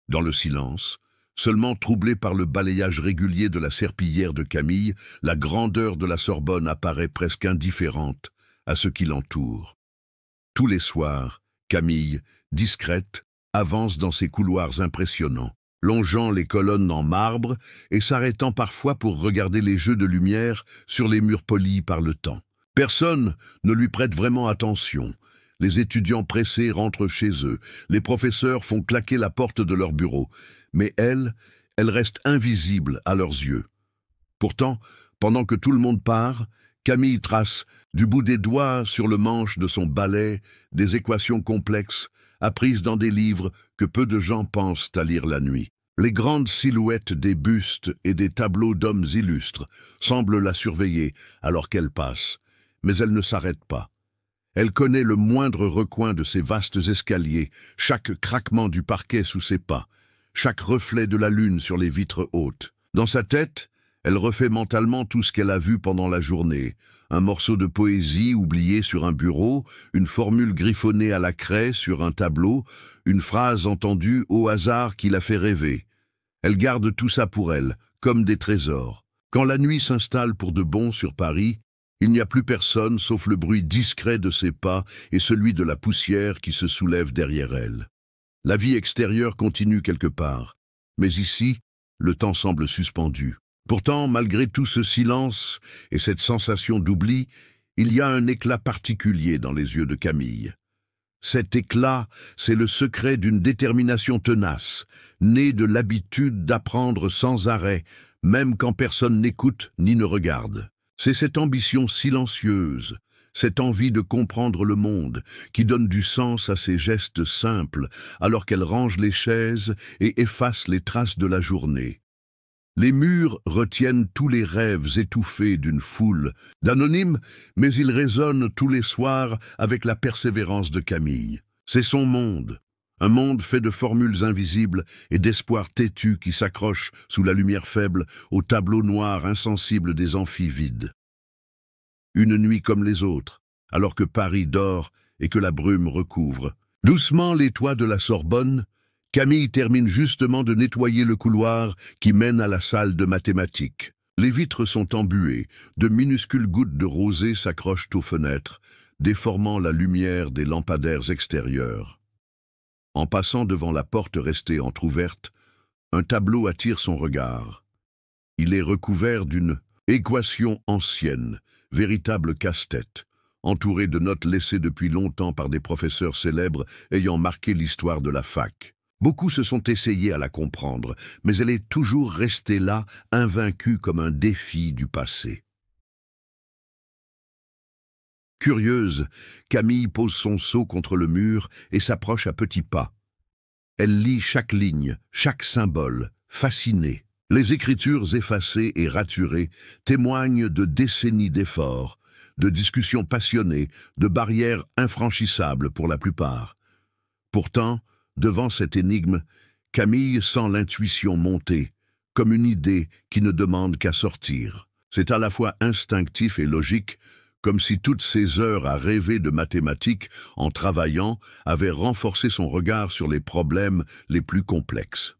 Dans le silence, seulement troublé par le balayage régulier de la serpillière de Camille, la grandeur de la Sorbonne apparaît presque indifférente à ce qui l'entoure. Tous les soirs, Camille, discrète, avance dans ses couloirs impressionnants, longeant les colonnes en marbre et s'arrêtant parfois pour regarder les jeux de lumière sur les murs polis par le temps. Personne ne lui prête vraiment attention. Les étudiants pressés rentrent chez eux, les professeurs font claquer la porte de leur bureau, mais elle reste invisible à leurs yeux. Pourtant, pendant que tout le monde part, Camille trace, du bout des doigts sur le manche de son balai, des équations complexes, apprises dans des livres que peu de gens pensent à lire la nuit. Les grandes silhouettes des bustes et des tableaux d'hommes illustres semblent la surveiller alors qu'elle passe, mais elle ne s'arrête pas. Elle connaît le moindre recoin de ces vastes escaliers, chaque craquement du parquet sous ses pas, chaque reflet de la lune sur les vitres hautes. Dans sa tête, elle refait mentalement tout ce qu'elle a vu pendant la journée. Un morceau de poésie oublié sur un bureau, une formule griffonnée à la craie sur un tableau, une phrase entendue au hasard qui la fait rêver. Elle garde tout ça pour elle, comme des trésors. Quand la nuit s'installe pour de bon sur Paris, il n'y a plus personne sauf le bruit discret de ses pas et celui de la poussière qui se soulève derrière elle. La vie extérieure continue quelque part, mais ici, le temps semble suspendu. Pourtant, malgré tout ce silence et cette sensation d'oubli, il y a un éclat particulier dans les yeux de Camille. Cet éclat, c'est le secret d'une détermination tenace, née de l'habitude d'apprendre sans arrêt, même quand personne n'écoute ni ne regarde. C'est cette ambition silencieuse, cette envie de comprendre le monde, qui donne du sens à ses gestes simples, alors qu'elle range les chaises et efface les traces de la journée. Les murs retiennent tous les rêves étouffés d'une foule, d'anonymes, mais ils résonnent tous les soirs avec la persévérance de Camille. C'est son monde, un monde fait de formules invisibles et d'espoirs têtus qui s'accrochent sous la lumière faible au tableau noir insensible des amphis vides. Une nuit comme les autres, alors que Paris dort et que la brume recouvre. Doucement les toits de la Sorbonne, Camille termine justement de nettoyer le couloir qui mène à la salle de mathématiques. Les vitres sont embuées, de minuscules gouttes de rosée s'accrochent aux fenêtres, déformant la lumière des lampadaires extérieurs. En passant devant la porte restée entr'ouverte, un tableau attire son regard. Il est recouvert d'une équation ancienne, véritable casse-tête, entouré de notes laissées depuis longtemps par des professeurs célèbres ayant marqué l'histoire de la fac. Beaucoup se sont essayés à la comprendre, mais elle est toujours restée là, invaincue comme un défi du passé. Curieuse, Camille pose son seau contre le mur et s'approche à petits pas. Elle lit chaque ligne, chaque symbole, fascinée. Les écritures effacées et raturées témoignent de décennies d'efforts, de discussions passionnées, de barrières infranchissables pour la plupart. Pourtant, devant cette énigme, Camille sent l'intuition monter, comme une idée qui ne demande qu'à sortir. C'est à la fois instinctif et logique, comme si toutes ces heures à rêver de mathématiques en travaillant avaient renforcé son regard sur les problèmes les plus complexes.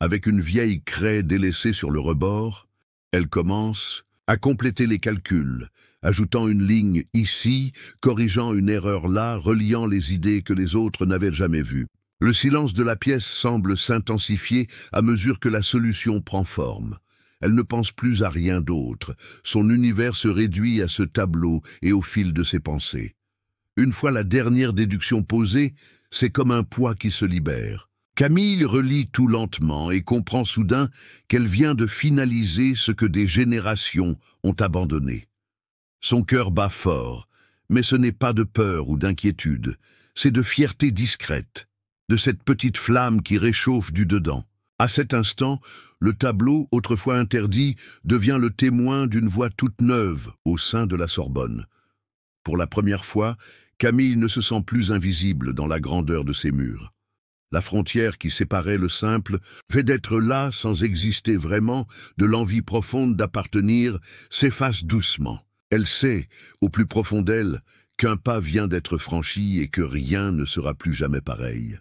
Avec une vieille craie délaissée sur le rebord, elle commence à compléter les calculs, ajoutant une ligne ici, corrigeant une erreur là, reliant les idées que les autres n'avaient jamais vues. Le silence de la pièce semble s'intensifier à mesure que la solution prend forme. Elle ne pense plus à rien d'autre. Son univers se réduit à ce tableau et au fil de ses pensées. Une fois la dernière déduction posée, c'est comme un poids qui se libère. Camille relit tout lentement et comprend soudain qu'elle vient de finaliser ce que des générations ont abandonné. Son cœur bat fort, mais ce n'est pas de peur ou d'inquiétude, c'est de fierté discrète, de cette petite flamme qui réchauffe du dedans. À cet instant, le tableau, autrefois interdit, devient le témoin d'une voix toute neuve au sein de la Sorbonne. Pour la première fois, Camille ne se sent plus invisible dans la grandeur de ses murs. La frontière qui séparait le simple, fait d'être là sans exister vraiment, de l'envie profonde d'appartenir, s'efface doucement. Elle sait, au plus profond d'elle, qu'un pas vient d'être franchi et que rien ne sera plus jamais pareil.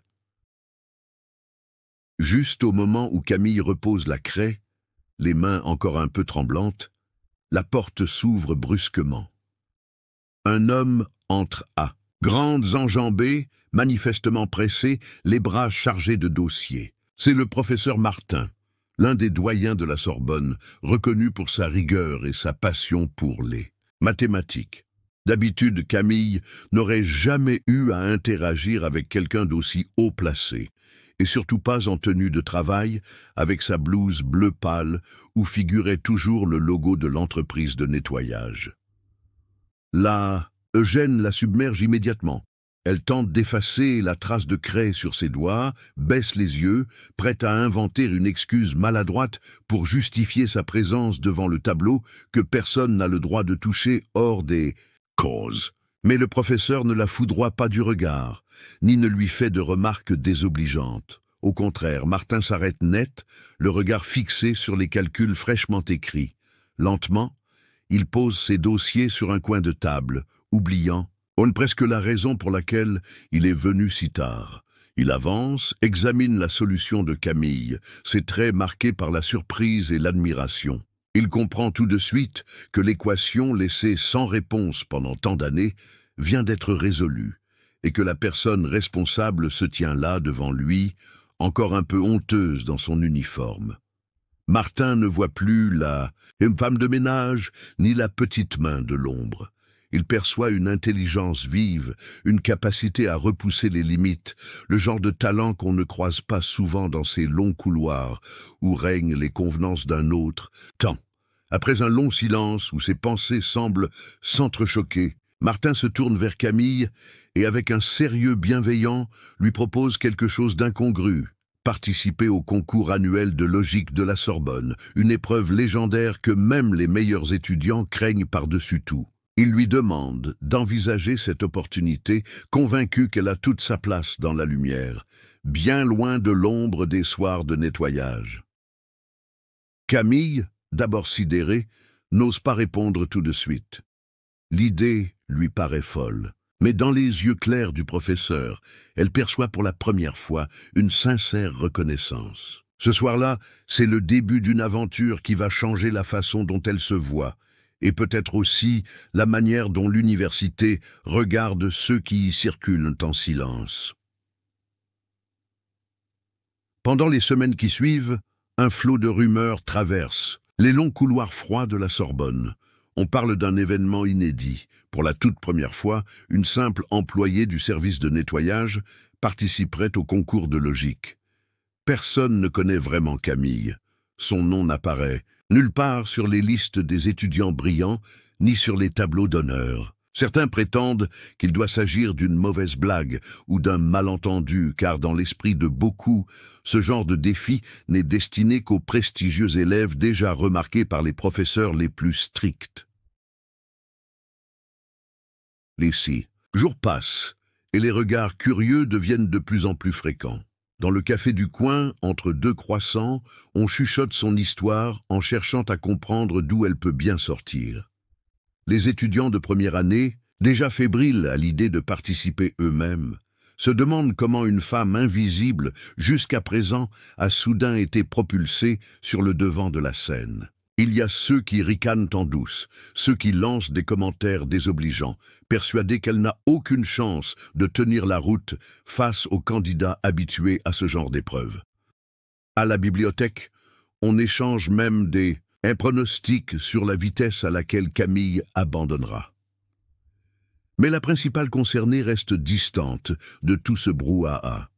Juste au moment où Camille repose la craie, les mains encore un peu tremblantes, la porte s'ouvre brusquement. Un homme entre à, grandes enjambées, manifestement pressé, les bras chargés de dossiers. C'est le professeur Martin, l'un des doyens de la Sorbonne, reconnu pour sa rigueur et sa passion pour les mathématiques. D'habitude, Camille n'aurait jamais eu à interagir avec quelqu'un d'aussi haut placé, et surtout pas en tenue de travail, avec sa blouse bleu pâle où figurait toujours le logo de l'entreprise de nettoyage. Là, Eugène la submerge immédiatement. Elle tente d'effacer la trace de craie sur ses doigts, baisse les yeux, prête à inventer une excuse maladroite pour justifier sa présence devant le tableau que personne n'a le droit de toucher hors des causes. Mais le professeur ne la foudroie pas du regard, ni ne lui fait de remarques désobligeantes. Au contraire, Martin s'arrête net, le regard fixé sur les calculs fraîchement écrits. Lentement, il pose ses dossiers sur un coin de table, oubliant presque la raison pour laquelle il est venu si tard. Il avance, examine la solution de Camille, ses traits marqués par la surprise et l'admiration. Il comprend tout de suite que l'équation laissée sans réponse pendant tant d'années vient d'être résolue, et que la personne responsable se tient là devant lui, encore un peu honteuse dans son uniforme. Martin ne voit plus la femme de ménage, ni la petite main de l'ombre. Il perçoit une intelligence vive, une capacité à repousser les limites, le genre de talent qu'on ne croise pas souvent dans ces longs couloirs où règnent les convenances d'un autre temps. Après un long silence où ses pensées semblent s'entrechoquer, Martin se tourne vers Camille et avec un sérieux bienveillant lui propose quelque chose d'incongru. Participer au concours annuel de logique de la Sorbonne, une épreuve légendaire que même les meilleurs étudiants craignent par-dessus tout. Il lui demande d'envisager cette opportunité, convaincu qu'elle a toute sa place dans la lumière, bien loin de l'ombre des soirs de nettoyage. Camille, d'abord sidérée, n'ose pas répondre tout de suite. L'idée lui paraît folle, mais dans les yeux clairs du professeur, elle perçoit pour la première fois une sincère reconnaissance. Ce soir-là, c'est le début d'une aventure qui va changer la façon dont elle se voit, et peut-être aussi la manière dont l'université regarde ceux qui y circulent en silence. Pendant les semaines qui suivent, un flot de rumeurs traverse les longs couloirs froids de la Sorbonne. On parle d'un événement inédit. Pour la toute première fois, une simple employée du service de nettoyage participerait au concours de logique. Personne ne connaît vraiment Camille. Son nom n'apparaît nulle part sur les listes des étudiants brillants, ni sur les tableaux d'honneur. Certains prétendent qu'il doit s'agir d'une mauvaise blague ou d'un malentendu, car dans l'esprit de beaucoup, ce genre de défi n'est destiné qu'aux prestigieux élèves déjà remarqués par les professeurs les plus stricts. Les 6 jours passent, et les regards curieux deviennent de plus en plus fréquents. Dans le café du coin, entre deux croissants, on chuchote son histoire en cherchant à comprendre d'où elle peut bien sortir. Les étudiants de première année, déjà fébriles à l'idée de participer eux-mêmes, se demandent comment une femme invisible, jusqu'à présent, a soudain été propulsée sur le devant de la scène. Il y a ceux qui ricanent en douce, ceux qui lancent des commentaires désobligeants, persuadés qu'elle n'a aucune chance de tenir la route face aux candidats habitués à ce genre d'épreuve. À la bibliothèque, on échange même des pronostics sur la vitesse à laquelle Camille abandonnera. Mais la principale concernée reste distante de tout ce brouhaha.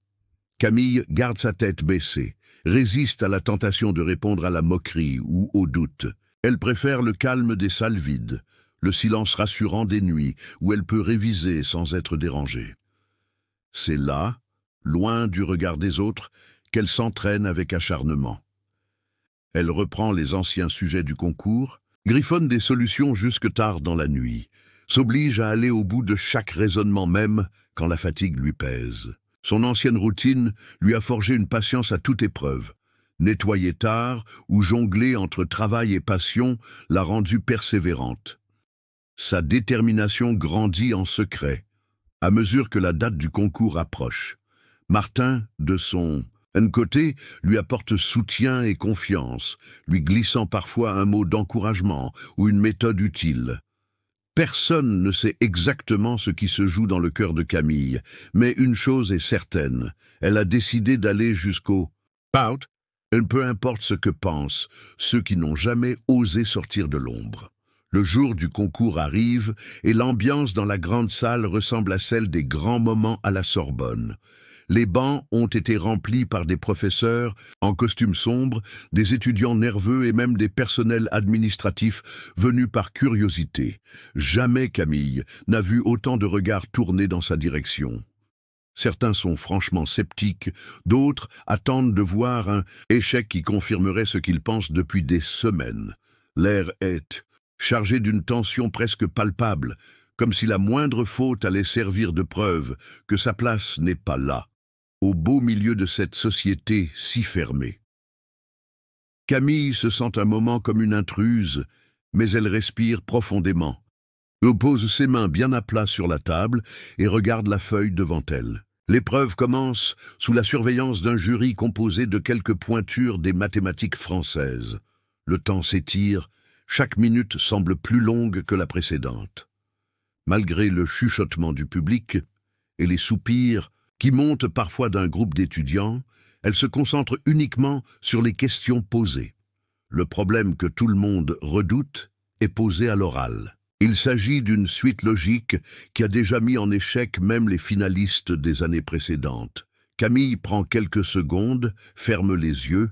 Camille garde sa tête baissée, résiste à la tentation de répondre à la moquerie ou au doute. Elle préfère le calme des salles vides, le silence rassurant des nuits où elle peut réviser sans être dérangée. C'est là, loin du regard des autres, qu'elle s'entraîne avec acharnement. Elle reprend les anciens sujets du concours, griffonne des solutions jusque tard dans la nuit, s'oblige à aller au bout de chaque raisonnement même quand la fatigue lui pèse. Son ancienne routine lui a forgé une patience à toute épreuve. Nettoyer tard ou jongler entre travail et passion l'a rendue persévérante. Sa détermination grandit en secret, à mesure que la date du concours approche. Martin, de son Nkoté lui apporte soutien et confiance, lui glissant parfois un mot d'encouragement ou une méthode utile. Personne ne sait exactement ce qui se joue dans le cœur de Camille, mais une chose est certaine, elle a décidé d'aller jusqu'au bout, et peu importe ce que pensent ceux qui n'ont jamais osé sortir de l'ombre. Le jour du concours arrive et l'ambiance dans la grande salle ressemble à celle des grands moments à la Sorbonne. Les bancs ont été remplis par des professeurs en costume sombre, des étudiants nerveux et même des personnels administratifs venus par curiosité. Jamais Camille n'a vu autant de regards tournés dans sa direction. Certains sont franchement sceptiques, d'autres attendent de voir un échec qui confirmerait ce qu'ils pensent depuis des semaines. L'air est chargé d'une tension presque palpable, comme si la moindre faute allait servir de preuve que sa place n'est pas là, au beau milieu de cette société si fermée. Camille se sent un moment comme une intruse, mais elle respire profondément. Elle pose ses mains bien à plat sur la table et regarde la feuille devant elle. L'épreuve commence sous la surveillance d'un jury composé de quelques pointures des mathématiques françaises. Le temps s'étire, chaque minute semble plus longue que la précédente. Malgré le chuchotement du public et les soupirs qui montent parfois d'un groupe d'étudiants, elle se concentre uniquement sur les questions posées. Le problème que tout le monde redoute est posé à l'oral. Il s'agit d'une suite logique qui a déjà mis en échec même les finalistes des années précédentes. Camille prend quelques secondes, ferme les yeux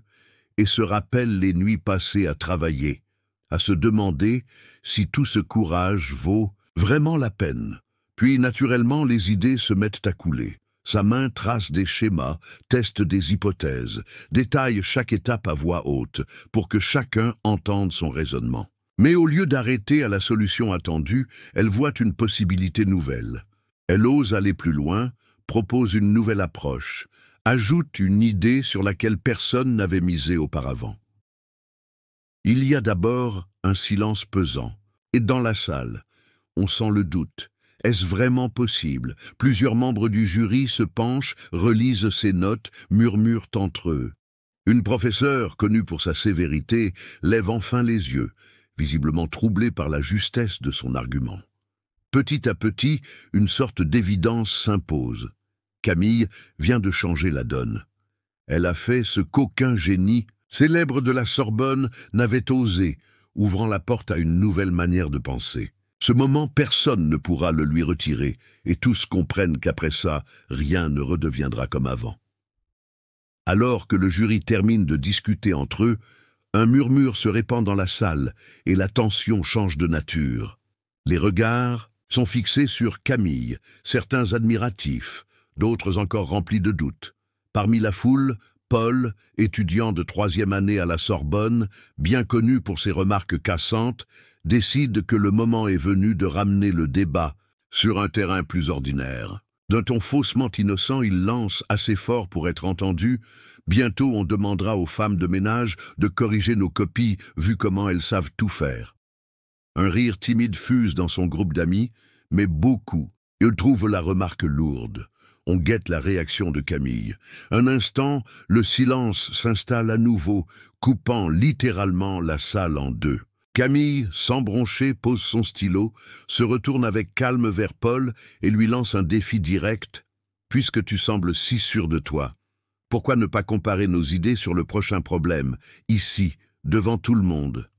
et se rappelle les nuits passées à travailler, à se demander si tout ce courage vaut vraiment la peine. Puis, naturellement, les idées se mettent à couler. Sa main trace des schémas, teste des hypothèses, détaille chaque étape à voix haute pour que chacun entende son raisonnement. Mais au lieu d'arrêter à la solution attendue, elle voit une possibilité nouvelle. Elle ose aller plus loin, propose une nouvelle approche, ajoute une idée sur laquelle personne n'avait misé auparavant. Il y a d'abord un silence pesant, et dans la salle, on sent le doute. Est-ce vraiment possible? Plusieurs membres du jury se penchent, relisent ses notes, murmurent entre eux. Une professeure, connue pour sa sévérité, lève enfin les yeux, visiblement troublée par la justesse de son argument. Petit à petit, une sorte d'évidence s'impose. Camille vient de changer la donne. Elle a fait ce qu'aucun génie célèbre de la Sorbonne n'avait osé, ouvrant la porte à une nouvelle manière de penser. Ce moment, personne ne pourra le lui retirer, et tous comprennent qu'après ça, rien ne redeviendra comme avant. Alors que le jury termine de discuter entre eux, un murmure se répand dans la salle, et la tension change de nature. Les regards sont fixés sur Camille, certains admiratifs, d'autres encore remplis de doutes. Parmi la foule, Paul, étudiant de 3e année à la Sorbonne, bien connu pour ses remarques cassantes, décide que le moment est venu de ramener le débat sur un terrain plus ordinaire. D'un ton faussement innocent, il lance assez fort pour être entendu. Bientôt, on demandera aux femmes de ménage de corriger nos copies, vu comment elles savent tout faire. Un rire timide fuse dans son groupe d'amis, mais beaucoup, ils trouvent la remarque lourde. On guette la réaction de Camille. Un instant, le silence s'installe à nouveau, coupant littéralement la salle en deux. Camille, sans broncher, pose son stylo, se retourne avec calme vers Paul et lui lance un défi direct. « Puisque tu sembles si sûr de toi, pourquoi ne pas comparer nos idées sur le prochain problème, ici, devant tout le monde ?»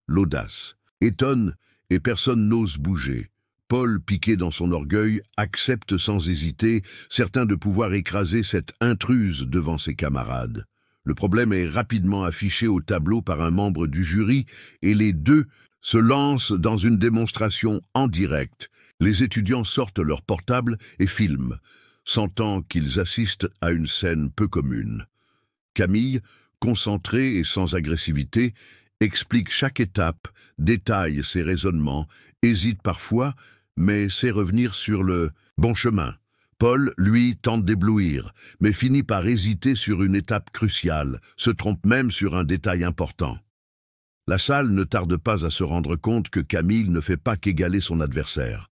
L'audace étonne et personne n'ose bouger. Paul, piqué dans son orgueil, accepte sans hésiter, certain de pouvoir écraser cette intruse devant ses camarades. Le problème est rapidement affiché au tableau par un membre du jury et les deux se lancent dans une démonstration en direct. Les étudiants sortent leur portable et filment, sentant qu'ils assistent à une scène peu commune. Camille, concentrée et sans agressivité, explique chaque étape, détaille ses raisonnements, hésite parfois, mais sait revenir sur le bon chemin. Paul, lui, tente d'éblouir, mais finit par hésiter sur une étape cruciale, se trompe même sur un détail important. La salle ne tarde pas à se rendre compte que Camille ne fait pas qu'égaler son adversaire.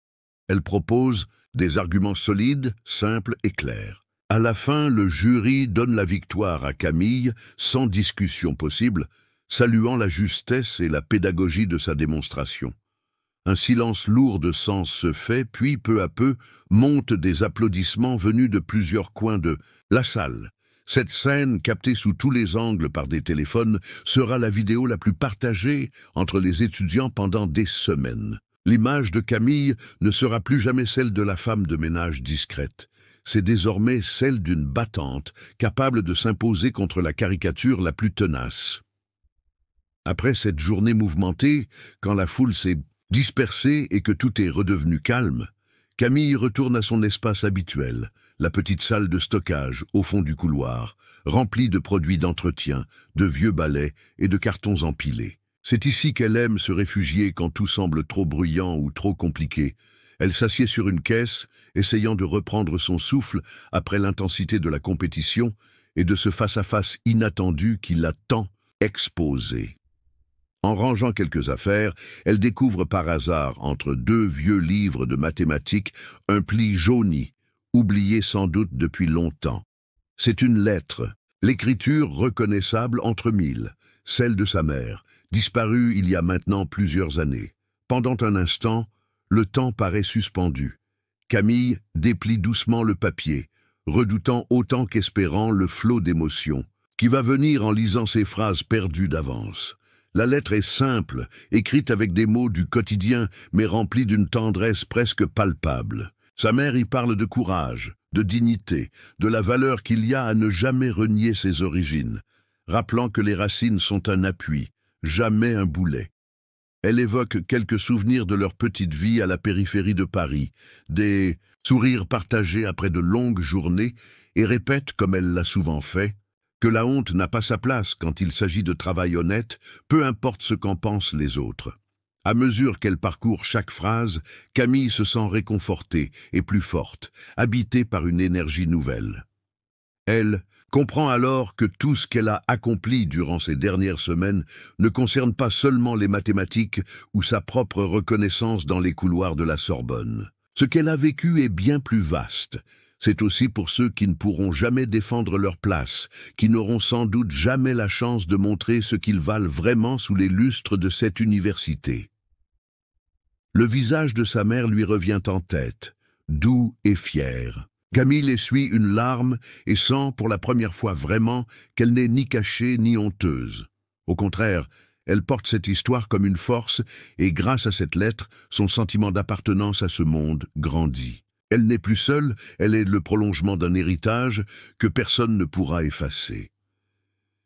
Elle propose des arguments solides, simples et clairs. À la fin, le jury donne la victoire à Camille, sans discussion possible, saluant la justesse et la pédagogie de sa démonstration. Un silence lourd de sens se fait, puis peu à peu montent des applaudissements venus de plusieurs coins de la salle. Cette scène, captée sous tous les angles par des téléphones, sera la vidéo la plus partagée entre les étudiants pendant des semaines. L'image de Camille ne sera plus jamais celle de la femme de ménage discrète. C'est désormais celle d'une battante, capable de s'imposer contre la caricature la plus tenace. Après cette journée mouvementée, quand la foule s'est dispersée et que tout est redevenu calme, Camille retourne à son espace habituel, la petite salle de stockage au fond du couloir, remplie de produits d'entretien, de vieux balais et de cartons empilés. C'est ici qu'elle aime se réfugier quand tout semble trop bruyant ou trop compliqué. Elle s'assied sur une caisse, essayant de reprendre son souffle après l'intensité de la compétition et de ce face-à-face inattendu qui l'a tant exposée. En rangeant quelques affaires, elle découvre par hasard, entre deux vieux livres de mathématiques, un pli jauni, oublié sans doute depuis longtemps. C'est une lettre, l'écriture reconnaissable entre mille, celle de sa mère, disparue il y a maintenant plusieurs années. Pendant un instant, le temps paraît suspendu. Camille déplie doucement le papier, redoutant autant qu'espérant le flot d'émotions, qui va venir en lisant ces phrases perdues d'avance. La lettre est simple, écrite avec des mots du quotidien, mais remplie d'une tendresse presque palpable. Sa mère y parle de courage, de dignité, de la valeur qu'il y a à ne jamais renier ses origines, rappelant que les racines sont un appui, jamais un boulet. Elle évoque quelques souvenirs de leur petite vie à la périphérie de Paris, des sourires partagés après de longues journées, et répète, comme elle l'a souvent fait, que la honte n'a pas sa place quand il s'agit de travail honnête, peu importe ce qu'en pensent les autres. À mesure qu'elle parcourt chaque phrase, Camille se sent réconfortée et plus forte, habitée par une énergie nouvelle. Elle comprend alors que tout ce qu'elle a accompli durant ces dernières semaines ne concerne pas seulement les mathématiques ou sa propre reconnaissance dans les couloirs de la Sorbonne. Ce qu'elle a vécu est bien plus vaste. C'est aussi pour ceux qui ne pourront jamais défendre leur place, qui n'auront sans doute jamais la chance de montrer ce qu'ils valent vraiment sous les lustres de cette université. Le visage de sa mère lui revient en tête, doux et fier. Camille essuie une larme et sent pour la première fois vraiment qu'elle n'est ni cachée ni honteuse. Au contraire, elle porte cette histoire comme une force et grâce à cette lettre, son sentiment d'appartenance à ce monde grandit. Elle n'est plus seule, elle est le prolongement d'un héritage que personne ne pourra effacer.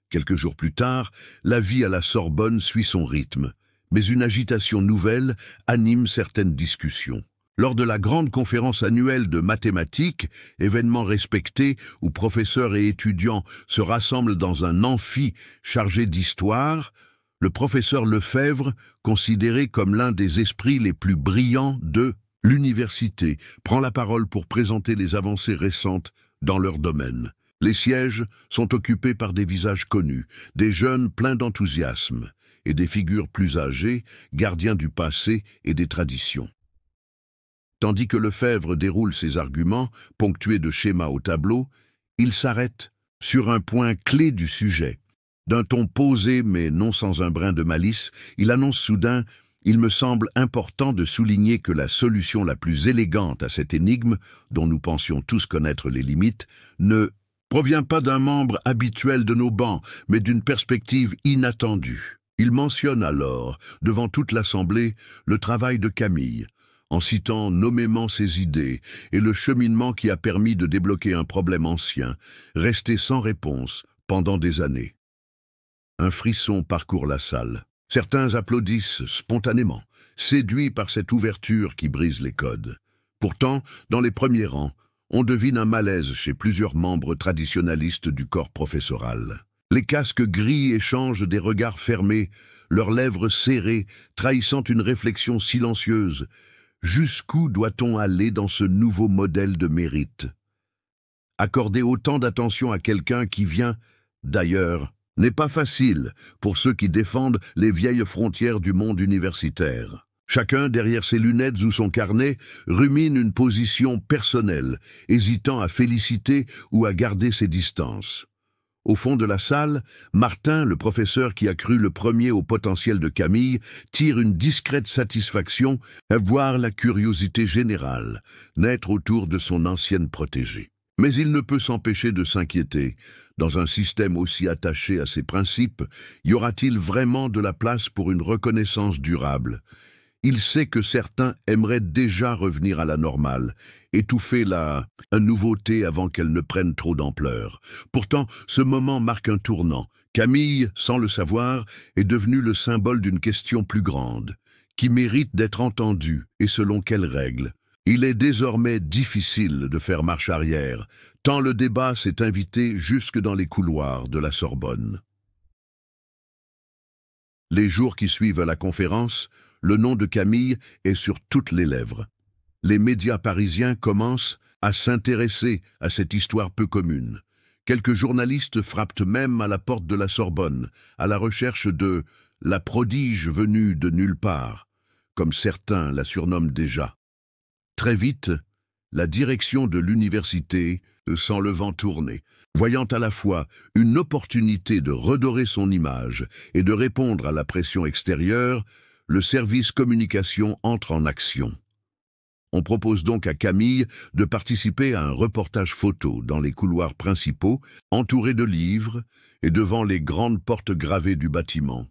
Quelques jours plus tard, la vie à la Sorbonne suit son rythme, mais une agitation nouvelle anime certaines discussions. Lors de la grande conférence annuelle de mathématiques, événement respecté où professeurs et étudiants se rassemblent dans un amphi chargé d'histoire, le professeur Lefebvre, considéré comme l'un des esprits les plus brillants de l'université, prend la parole pour présenter les avancées récentes dans leur domaine. Les sièges sont occupés par des visages connus, des jeunes pleins d'enthousiasme, et des figures plus âgées, gardiens du passé et des traditions. Tandis que Lefebvre déroule ses arguments, ponctués de schémas au tableau, il s'arrête sur un point clé du sujet. D'un ton posé mais non sans un brin de malice, il annonce soudain « Il me semble important de souligner que la solution la plus élégante à cette énigme, dont nous pensions tous connaître les limites, ne provient pas d'un membre habituel de nos bancs, mais d'une perspective inattendue. » Il mentionne alors, devant toute l'Assemblée, le travail de Camille, en citant nommément ses idées et le cheminement qui a permis de débloquer un problème ancien, resté sans réponse pendant des années. Un frisson parcourt la salle. Certains applaudissent spontanément, séduits par cette ouverture qui brise les codes. Pourtant, dans les premiers rangs, on devine un malaise chez plusieurs membres traditionnalistes du corps professoral. Les casques gris échangent des regards fermés, leurs lèvres serrées, trahissant une réflexion silencieuse. Jusqu'où doit-on aller dans ce nouveau modèle de mérite? Accorder autant d'attention à quelqu'un qui vient, d'ailleurs, n'est pas facile pour ceux qui défendent les vieilles frontières du monde universitaire. Chacun, derrière ses lunettes ou son carnet, rumine une position personnelle, hésitant à féliciter ou à garder ses distances. Au fond de la salle, Martin, le professeur qui a cru le premier au potentiel de Camille, tire une discrète satisfaction à voir la curiosité générale naître autour de son ancienne protégée. Mais il ne peut s'empêcher de s'inquiéter. Dans un système aussi attaché à ses principes, y aura-t-il vraiment de la place pour une reconnaissance durable ? Il sait que certains aimeraient déjà revenir à la normale, étouffer la nouveauté avant qu'elle ne prenne trop d'ampleur. Pourtant, ce moment marque un tournant. Camille, sans le savoir, est devenue le symbole d'une question plus grande, qui mérite d'être entendue, et selon quelles règles. Il est désormais difficile de faire marche arrière, tant le débat s'est invité jusque dans les couloirs de la Sorbonne. Les jours qui suivent la conférence, le nom de Camille est sur toutes les lèvres. Les médias parisiens commencent à s'intéresser à cette histoire peu commune. Quelques journalistes frappent même à la porte de la Sorbonne, à la recherche de « la prodige venue de nulle part », comme certains la surnomment déjà. Très vite, la direction de l'université sent le vent tourner, voyant à la fois une opportunité de redorer son image et de répondre à la pression extérieure. Le service communication entre en action. On propose donc à Camille de participer à un reportage photo dans les couloirs principaux, entouré de livres et devant les grandes portes gravées du bâtiment.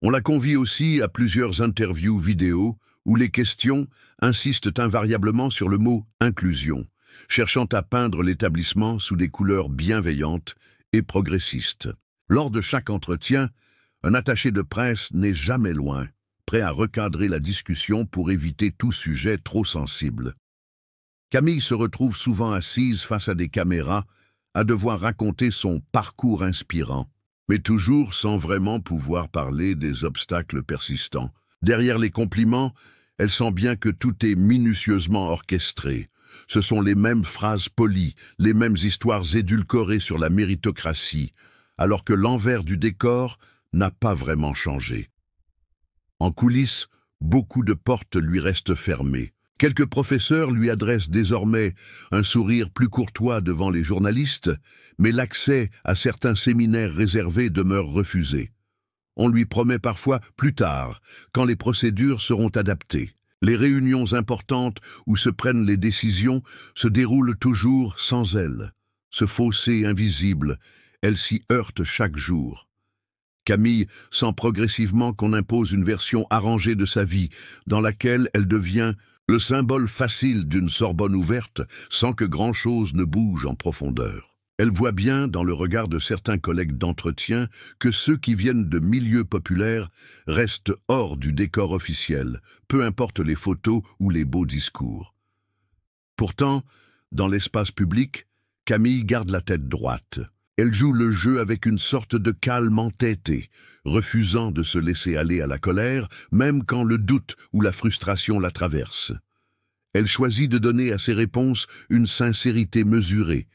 On la convie aussi à plusieurs interviews vidéo où les questions insistent invariablement sur le mot « inclusion », cherchant à peindre l'établissement sous des couleurs bienveillantes et progressistes. Lors de chaque entretien, un attaché de presse n'est jamais loin, prêt à recadrer la discussion pour éviter tout sujet trop sensible. Camille se retrouve souvent assise face à des caméras, à devoir raconter son parcours inspirant, mais toujours sans vraiment pouvoir parler des obstacles persistants. Derrière les compliments, elle sent bien que tout est minutieusement orchestré. Ce sont les mêmes phrases polies, les mêmes histoires édulcorées sur la méritocratie, alors que l'envers du décor n'a pas vraiment changé. En coulisses, beaucoup de portes lui restent fermées. Quelques professeurs lui adressent désormais un sourire plus courtois devant les journalistes, mais l'accès à certains séminaires réservés demeure refusé. On lui promet parfois plus tard, quand les procédures seront adaptées. Les réunions importantes où se prennent les décisions se déroulent toujours sans elle. Ce fossé invisible, elle s'y heurte chaque jour. Camille sent progressivement qu'on impose une version arrangée de sa vie, dans laquelle elle devient le symbole facile d'une Sorbonne ouverte, sans que grand-chose ne bouge en profondeur. Elle voit bien, dans le regard de certains collègues d'entretien, que ceux qui viennent de milieux populaires restent hors du décor officiel, peu importe les photos ou les beaux discours. Pourtant, dans l'espace public, Camille garde la tête droite. Elle joue le jeu avec une sorte de calme entêté, refusant de se laisser aller à la colère, même quand le doute ou la frustration la traverse. Elle choisit de donner à ses réponses une sincérité mesurée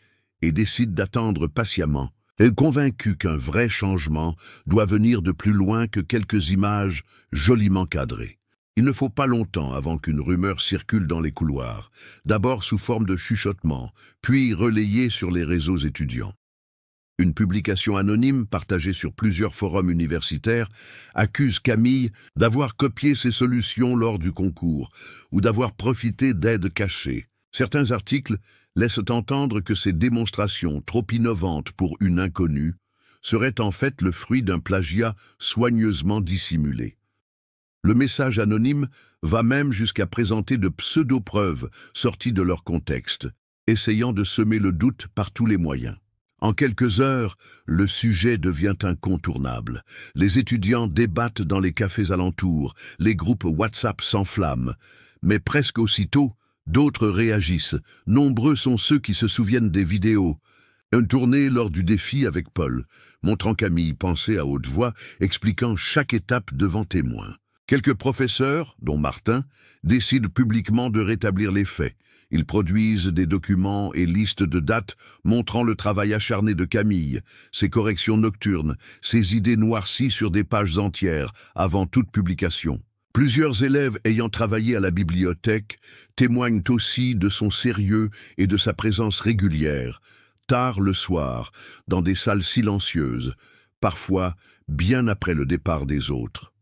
et décide d'attendre patiemment, convaincue qu'un vrai changement doit venir de plus loin que quelques images joliment cadrées. Il ne faut pas longtemps avant qu'une rumeur circule dans les couloirs, d'abord sous forme de chuchotement, puis relayée sur les réseaux étudiants. Une publication anonyme, partagée sur plusieurs forums universitaires, accuse Camille d'avoir copié ses solutions lors du concours ou d'avoir profité d'aides cachées. Certains articles laissent entendre que ces démonstrations, trop innovantes pour une inconnue, seraient en fait le fruit d'un plagiat soigneusement dissimulé. Le message anonyme va même jusqu'à présenter de pseudo-preuves sorties de leur contexte, essayant de semer le doute par tous les moyens. En quelques heures, le sujet devient incontournable. Les étudiants débattent dans les cafés alentours, les groupes WhatsApp s'enflamment. Mais presque aussitôt, d'autres réagissent. Nombreux sont ceux qui se souviennent des vidéos. Une tournée lors du défi avec Paul, montrant Camille penser à haute voix, expliquant chaque étape devant témoins. Quelques professeurs, dont Martin, décident publiquement de rétablir les faits. Ils produisent des documents et listes de dates montrant le travail acharné de Camille, ses corrections nocturnes, ses idées noircies sur des pages entières avant toute publication. Plusieurs élèves ayant travaillé à la bibliothèque témoignent aussi de son sérieux et de sa présence régulière, tard le soir, dans des salles silencieuses, parfois bien après le départ des autres.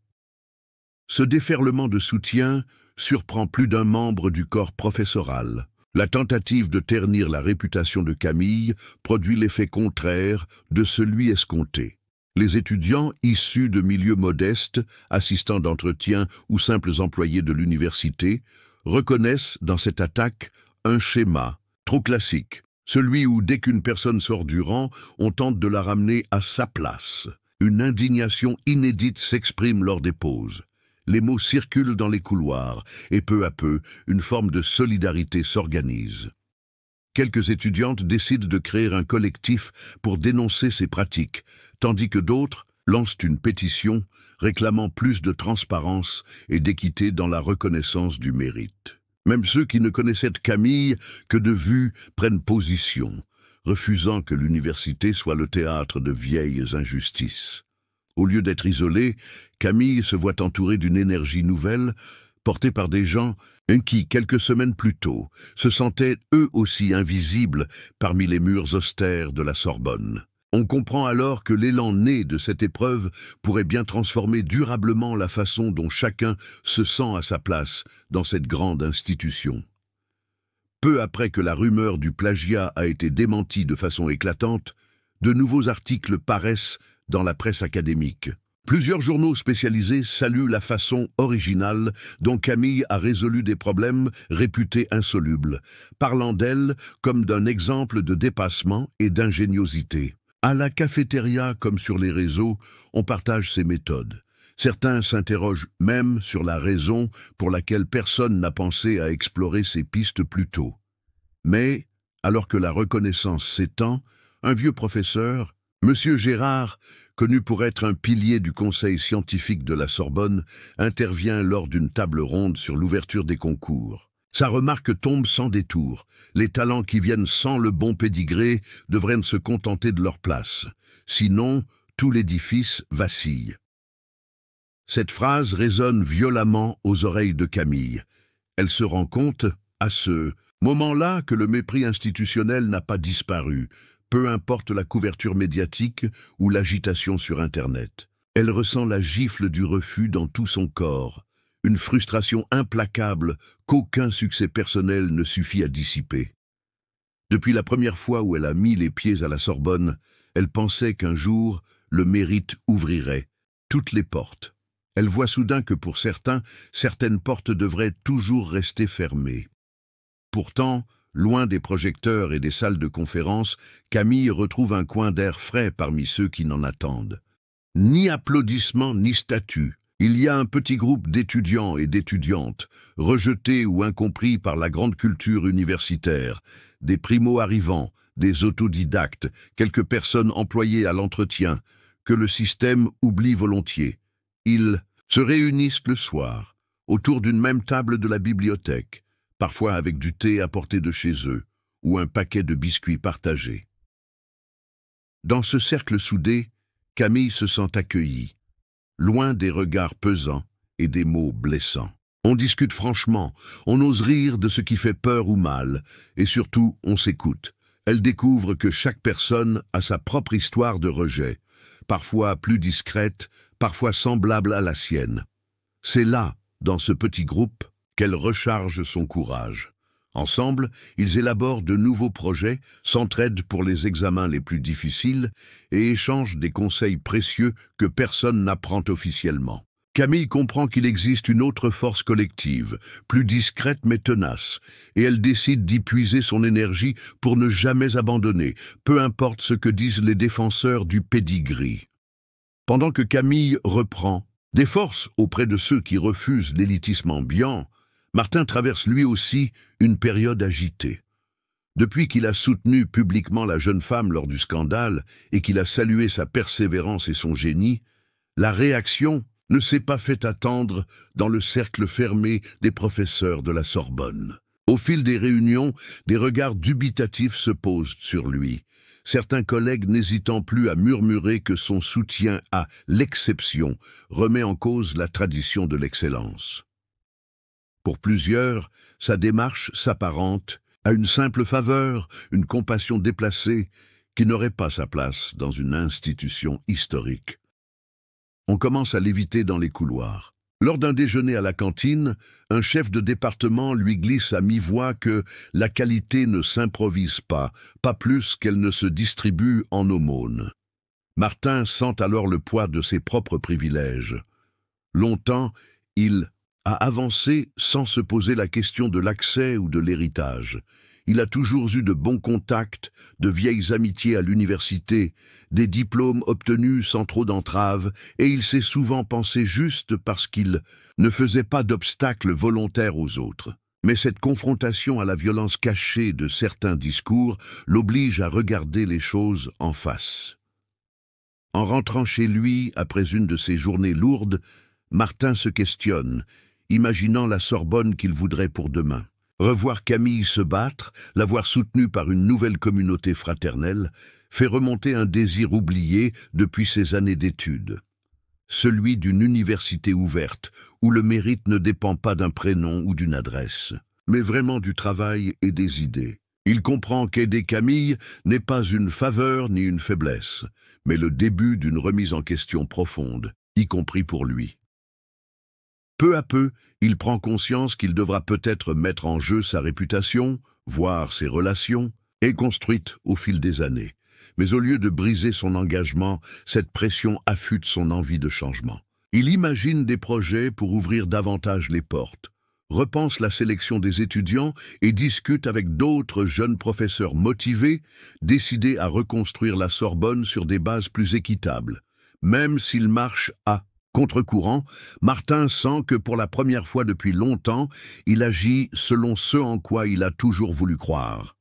Ce déferlement de soutien surprend plus d'un membre du corps professoral. La tentative de ternir la réputation de Camille produit l'effet contraire de celui escompté. Les étudiants issus de milieux modestes, assistants d'entretien ou simples employés de l'université, reconnaissent dans cette attaque un schéma trop classique, celui où dès qu'une personne sort du rang, on tente de la ramener à sa place. Une indignation inédite s'exprime lors des pauses. Les mots circulent dans les couloirs et peu à peu, une forme de solidarité s'organise. Quelques étudiantes décident de créer un collectif pour dénoncer ces pratiques, tandis que d'autres lancent une pétition réclamant plus de transparence et d'équité dans la reconnaissance du mérite. Même ceux qui ne connaissaient Camille que de vue prennent position, refusant que l'université soit le théâtre de vieilles injustices. Au lieu d'être isolée, Camille se voit entourée d'une énergie nouvelle, portée par des gens qui, quelques semaines plus tôt, se sentaient eux aussi invisibles parmi les murs austères de la Sorbonne. On comprend alors que l'élan né de cette épreuve pourrait bien transformer durablement la façon dont chacun se sent à sa place dans cette grande institution. Peu après que la rumeur du plagiat a été démentie de façon éclatante, de nouveaux articles paraissent dans la presse académique. Plusieurs journaux spécialisés saluent la façon originale dont Camille a résolu des problèmes réputés insolubles, parlant d'elle comme d'un exemple de dépassement et d'ingéniosité. À la cafétéria comme sur les réseaux, on partage ses méthodes. Certains s'interrogent même sur la raison pour laquelle personne n'a pensé à explorer ces pistes plus tôt. Mais, alors que la reconnaissance s'étend, un vieux professeur, Monsieur Gérard, connu pour être un pilier du conseil scientifique de la Sorbonne, intervient lors d'une table ronde sur l'ouverture des concours. Sa remarque tombe sans détour. Les talents qui viennent sans le bon pédigré devraient se contenter de leur place. Sinon, tout l'édifice vacille. Cette phrase résonne violemment aux oreilles de Camille. Elle se rend compte, à ce moment-là, que le mépris institutionnel n'a pas disparu, peu importe la couverture médiatique ou l'agitation sur Internet. Elle ressent la gifle du refus dans tout son corps, une frustration implacable qu'aucun succès personnel ne suffit à dissiper. Depuis la première fois où elle a mis les pieds à la Sorbonne, elle pensait qu'un jour, le mérite ouvrirait toutes les portes. Elle voit soudain que pour certains, certaines portes devraient toujours rester fermées. Pourtant, loin des projecteurs et des salles de conférence, Camille retrouve un coin d'air frais parmi ceux qui n'en attendent. Ni applaudissements ni statues. Il y a un petit groupe d'étudiants et d'étudiantes, rejetés ou incompris par la grande culture universitaire, des primo-arrivants, des autodidactes, quelques personnes employées à l'entretien, que le système oublie volontiers. Ils se réunissent le soir, autour d'une même table de la bibliothèque, parfois avec du thé apporté de chez eux, ou un paquet de biscuits partagés. Dans ce cercle soudé, Camille se sent accueillie, loin des regards pesants et des mots blessants. On discute franchement, on ose rire de ce qui fait peur ou mal, et surtout, on s'écoute. Elle découvre que chaque personne a sa propre histoire de rejet, parfois plus discrète, parfois semblable à la sienne. C'est là, dans ce petit groupe, qu'elle recharge son courage. Ensemble, ils élaborent de nouveaux projets, s'entraident pour les examens les plus difficiles et échangent des conseils précieux que personne n'apprend officiellement. Camille comprend qu'il existe une autre force collective, plus discrète mais tenace, et elle décide d'y puiser son énergie pour ne jamais abandonner, peu importe ce que disent les défenseur du pédigree. Pendant que Camille reprend des forces auprès de ceux qui refusent l'élitisme ambiant, Martin traverse lui aussi une période agitée. Depuis qu'il a soutenu publiquement la jeune femme lors du scandale et qu'il a salué sa persévérance et son génie, la réaction ne s'est pas fait attendre dans le cercle fermé des professeurs de la Sorbonne. Au fil des réunions, des regards dubitatifs se posent sur lui. certains collègues n'hésitant plus à murmurer que son soutien à l'exception remet en cause la tradition de l'excellence. Pour plusieurs, sa démarche s'apparente à une simple faveur, une compassion déplacée qui n'aurait pas sa place dans une institution historique. On commence à l'éviter dans les couloirs. Lors d'un déjeuner à la cantine, un chef de département lui glisse à mi-voix que la qualité ne s'improvise pas plus qu'elle ne se distribue en aumône. Martin sent alors le poids de ses propres privilèges. Longtemps, il a avancé sans se poser la question de l'accès ou de l'héritage. Il a toujours eu de bons contacts, de vieilles amitiés à l'université, des diplômes obtenus sans trop d'entraves, et il s'est souvent pensé juste parce qu'il ne faisait pas d'obstacles volontaires aux autres. Mais cette confrontation à la violence cachée de certains discours l'oblige à regarder les choses en face. En rentrant chez lui, après une de ces journées lourdes, Martin se questionne, imaginant la Sorbonne qu'il voudrait pour demain. Revoir Camille se battre, l'avoir soutenue par une nouvelle communauté fraternelle, fait remonter un désir oublié depuis ses années d'études. Celui d'une université ouverte, où le mérite ne dépend pas d'un prénom ou d'une adresse, mais vraiment du travail et des idées. Il comprend qu'aider Camille n'est pas une faveur ni une faiblesse, mais le début d'une remise en question profonde, y compris pour lui. Peu à peu, il prend conscience qu'il devra peut-être mettre en jeu sa réputation, voire ses relations, et construite au fil des années. Mais au lieu de briser son engagement, cette pression affûte son envie de changement. Il imagine des projets pour ouvrir davantage les portes, repense la sélection des étudiants et discute avec d'autres jeunes professeurs motivés, décidés à reconstruire la Sorbonne sur des bases plus équitables, même s'il marche à contre-courant, Martin sent que pour la première fois depuis longtemps, il agit selon ce en quoi il a toujours voulu croire.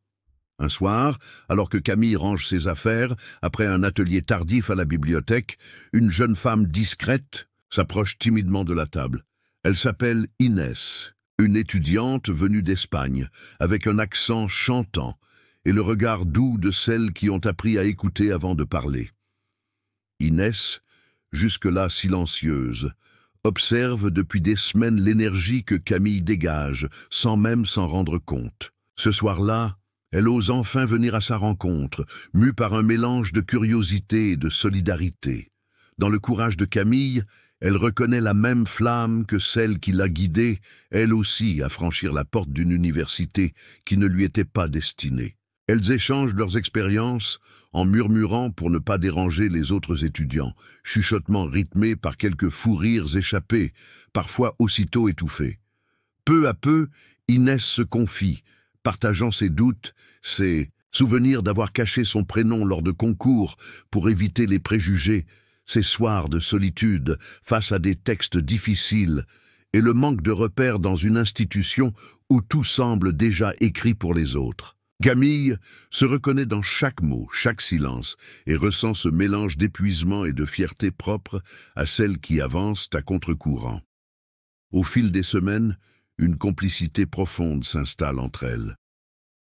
Un soir, alors que Camille range ses affaires, après un atelier tardif à la bibliothèque, une jeune femme discrète s'approche timidement de la table. Elle s'appelle Inès, une étudiante venue d'Espagne, avec un accent chantant et le regard doux de celles qui ont appris à écouter avant de parler. Inès, jusque-là silencieuse, observe depuis des semaines l'énergie que Camille dégage, sans même s'en rendre compte. Ce soir-là, elle ose enfin venir à sa rencontre, mue par un mélange de curiosité et de solidarité. Dans le courage de Camille, elle reconnaît la même flamme que celle qui l'a guidée, elle aussi, à franchir la porte d'une université qui ne lui était pas destinée. Elles échangent leurs expériences en murmurant pour ne pas déranger les autres étudiants, chuchotements rythmés par quelques fous rires échappés, parfois aussitôt étouffés. Peu à peu, Inès se confie, partageant ses doutes, ses souvenirs d'avoir caché son prénom lors de concours pour éviter les préjugés, ses soirs de solitude face à des textes difficiles et le manque de repères dans une institution où tout semble déjà écrit pour les autres. Camille se reconnaît dans chaque mot, chaque silence, et ressent ce mélange d'épuisement et de fierté propre à celles qui avancent à contre-courant. Au fil des semaines, une complicité profonde s'installe entre elles.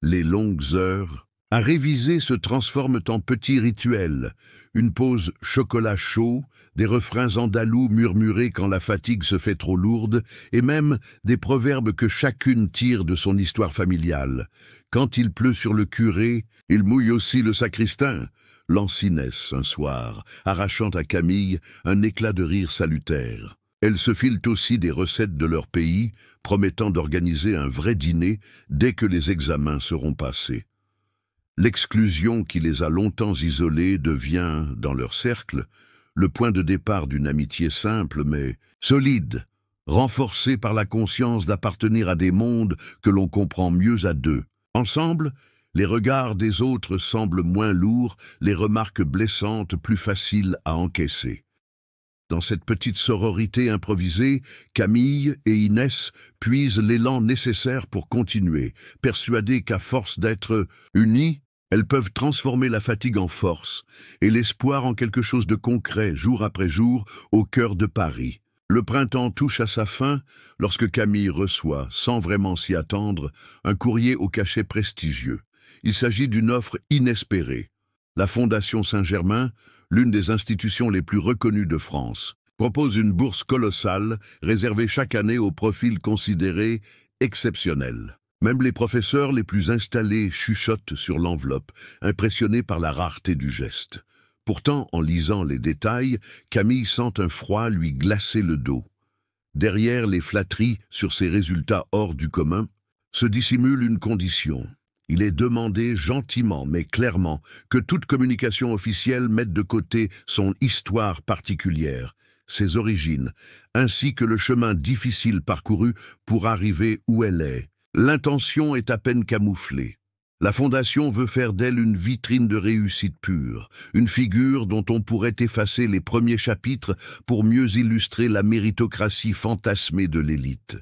Les longues heures à réviser se transforment en petits rituels, une pause chocolat chaud, des refrains andalous murmurés quand la fatigue se fait trop lourde, et même des proverbes que chacune tire de son histoire familiale. Quand il pleut sur le curé, il mouille aussi le sacristain, lance Inès un soir, arrachant à Camille un éclat de rire salutaire. Elles se filent aussi des recettes de leur pays, promettant d'organiser un vrai dîner dès que les examens seront passés. L'exclusion qui les a longtemps isolés devient, dans leur cercle, le point de départ d'une amitié simple mais solide, renforcée par la conscience d'appartenir à des mondes que l'on comprend mieux à deux. Ensemble, les regards des autres semblent moins lourds, les remarques blessantes plus faciles à encaisser. Dans cette petite sororité improvisée, Camille et Inès puisent l'élan nécessaire pour continuer, persuadées qu'à force d'être unies, elles peuvent transformer la fatigue en force et l'espoir en quelque chose de concret, jour après jour, au cœur de Paris. Le printemps touche à sa fin lorsque Camille reçoit, sans vraiment s'y attendre, un courrier au cachet prestigieux. Il s'agit d'une offre inespérée. La Fondation Saint-Germain, l'une des institutions les plus reconnues de France, propose une bourse colossale réservée chaque année aux profils considérés exceptionnels. Même les professeurs les plus installés chuchotent sur l'enveloppe, impressionnés par la rareté du geste. Pourtant, en lisant les détails, Camille sent un froid lui glacer le dos. Derrière les flatteries sur ces résultats hors du commun, se dissimule une condition. Il est demandé gentiment mais clairement que toute communication officielle mette de côté son histoire particulière, ses origines, ainsi que le chemin difficile parcouru pour arriver où elle est. L'intention est à peine camouflée. La Fondation veut faire d'elle une vitrine de réussite pure, une figure dont on pourrait effacer les premiers chapitres pour mieux illustrer la méritocratie fantasmée de l'élite.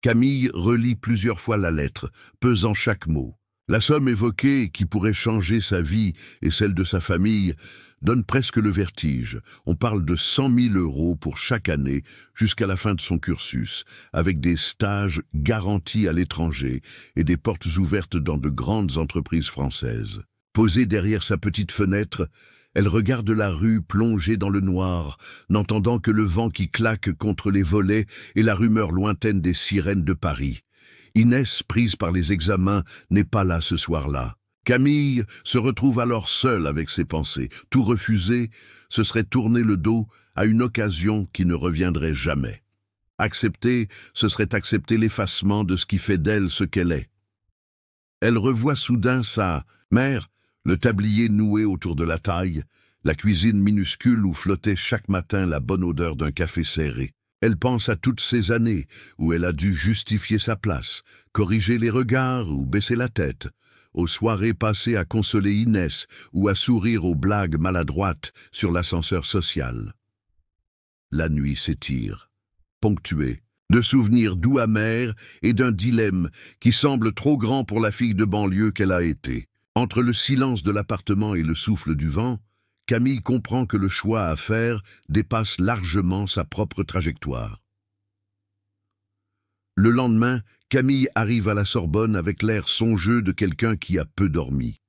Camille relit plusieurs fois la lettre, pesant chaque mot. La somme évoquée, qui pourrait changer sa vie et celle de sa famille, donne presque le vertige. On parle de 100 000 € pour chaque année jusqu'à la fin de son cursus, avec des stages garantis à l'étranger et des portes ouvertes dans de grandes entreprises françaises. Posée derrière sa petite fenêtre, elle regarde la rue plongée dans le noir, n'entendant que le vent qui claque contre les volets et la rumeur lointaine des sirènes de Paris. Inès, prise par les examens, n'est pas là ce soir-là. Camille se retrouve alors seule avec ses pensées. Tout refuser, ce serait tourner le dos à une occasion qui ne reviendrait jamais. Accepter, ce serait accepter l'effacement de ce qui fait d'elle ce qu'elle est. Elle revoit soudain sa mère, le tablier noué autour de la taille, la cuisine minuscule où flottait chaque matin la bonne odeur d'un café serré. Elle pense à toutes ces années où elle a dû justifier sa place, corriger les regards ou baisser la tête, aux soirées passées à consoler Inès ou à sourire aux blagues maladroites sur l'ascenseur social. La nuit s'étire, ponctuée de souvenirs doux amers et d'un dilemme qui semble trop grand pour la fille de banlieue qu'elle a été. Entre le silence de l'appartement et le souffle du vent, Camille comprend que le choix à faire dépasse largement sa propre trajectoire. Le lendemain, Camille arrive à la Sorbonne avec l'air songeux de quelqu'un qui a peu dormi.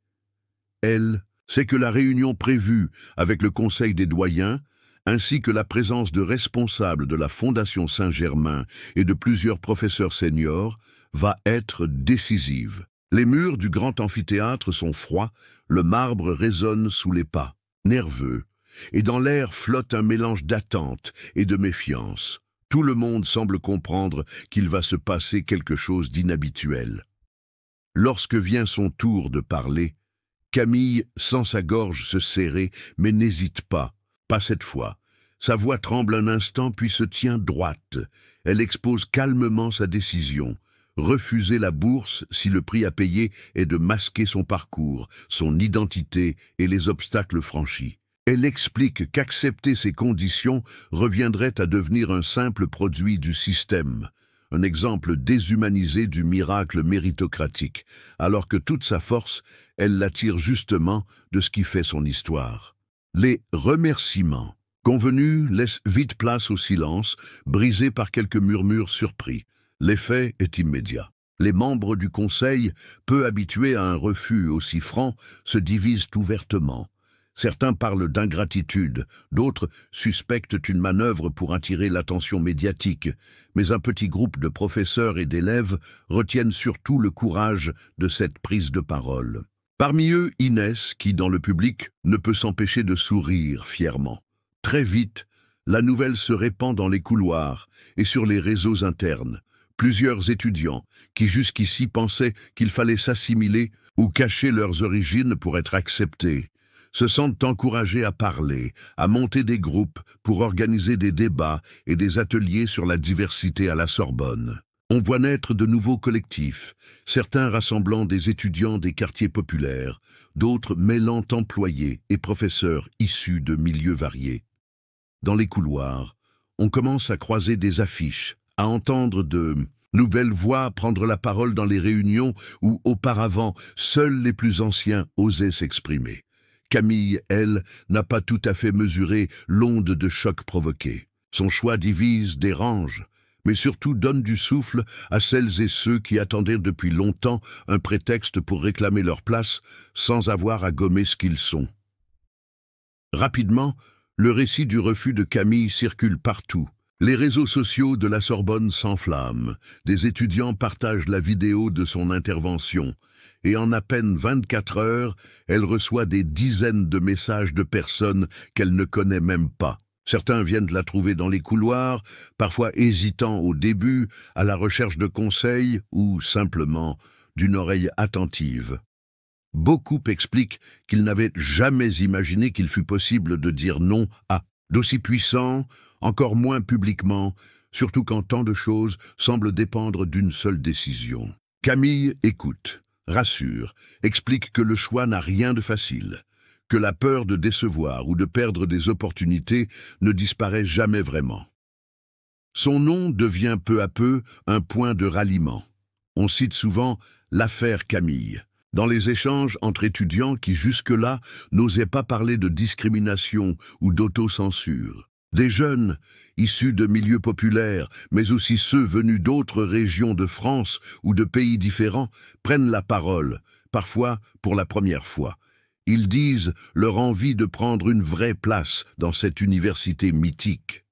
Elle sait que la réunion prévue avec le Conseil des doyens, ainsi que la présence de responsables de la Fondation Saint-Germain et de plusieurs professeurs seniors, va être décisive. Les murs du grand amphithéâtre sont froids, le marbre résonne sous les pas. Nerveux, et dans l'air flotte un mélange d'attente et de méfiance. Tout le monde semble comprendre qu'il va se passer quelque chose d'inhabituel. Lorsque vient son tour de parler, Camille sent sa gorge se serrer, mais n'hésite pas cette fois. Sa voix tremble un instant puis se tient droite. Elle expose calmement sa décision. Refuser la bourse si le prix à payer est de masquer son parcours, son identité et les obstacles franchis. Elle explique qu'accepter ces conditions reviendrait à devenir un simple produit du système, un exemple déshumanisé du miracle méritocratique, alors que toute sa force, elle l'attire justement de ce qui fait son histoire. Les remerciements convenus laissent vite place au silence, brisé par quelques murmures surpris. L'effet est immédiat. Les membres du Conseil, peu habitués à un refus aussi franc, se divisent ouvertement. Certains parlent d'ingratitude, d'autres suspectent une manœuvre pour attirer l'attention médiatique, mais un petit groupe de professeurs et d'élèves retiennent surtout le courage de cette prise de parole. Parmi eux, Inès, qui, dans le public, ne peut s'empêcher de sourire fièrement. Très vite, la nouvelle se répand dans les couloirs et sur les réseaux internes. Plusieurs étudiants, qui jusqu'ici pensaient qu'il fallait s'assimiler ou cacher leurs origines pour être acceptés, se sentent encouragés à parler, à monter des groupes pour organiser des débats et des ateliers sur la diversité à la Sorbonne. On voit naître de nouveaux collectifs, certains rassemblant des étudiants des quartiers populaires, d'autres mêlant employés et professeurs issus de milieux variés. Dans les couloirs, on commence à croiser des affiches, à entendre de nouvelles voix prendre la parole dans les réunions où, auparavant, seuls les plus anciens osaient s'exprimer. Camille, elle, n'a pas tout à fait mesuré l'onde de choc provoquée. Son choix divise, dérange, mais surtout donne du souffle à celles et ceux qui attendaient depuis longtemps un prétexte pour réclamer leur place sans avoir à gommer ce qu'ils sont. Rapidement, le récit du refus de Camille circule partout. Les réseaux sociaux de la Sorbonne s'enflamment. Des étudiants partagent la vidéo de son intervention. Et en à peine 24 heures, elle reçoit des dizaines de messages de personnes qu'elle ne connaît même pas. Certains viennent la trouver dans les couloirs, parfois hésitant au début, à la recherche de conseils ou simplement d'une oreille attentive. Beaucoup expliquent qu'ils n'avaient jamais imaginé qu'il fût possible de dire non à d'aussi puissant, encore moins publiquement, surtout quand tant de choses semblent dépendre d'une seule décision. Camille écoute, rassure, explique que le choix n'a rien de facile, que la peur de décevoir ou de perdre des opportunités ne disparaît jamais vraiment. Son nom devient peu à peu un point de ralliement. On cite souvent l'affaire Camille, dans les échanges entre étudiants qui jusque-là n'osaient pas parler de discrimination ou d'autocensure. Des jeunes, issus de milieux populaires, mais aussi ceux venus d'autres régions de France ou de pays différents, prennent la parole, parfois pour la première fois. Ils disent leur envie de prendre une vraie place dans cette université mythique.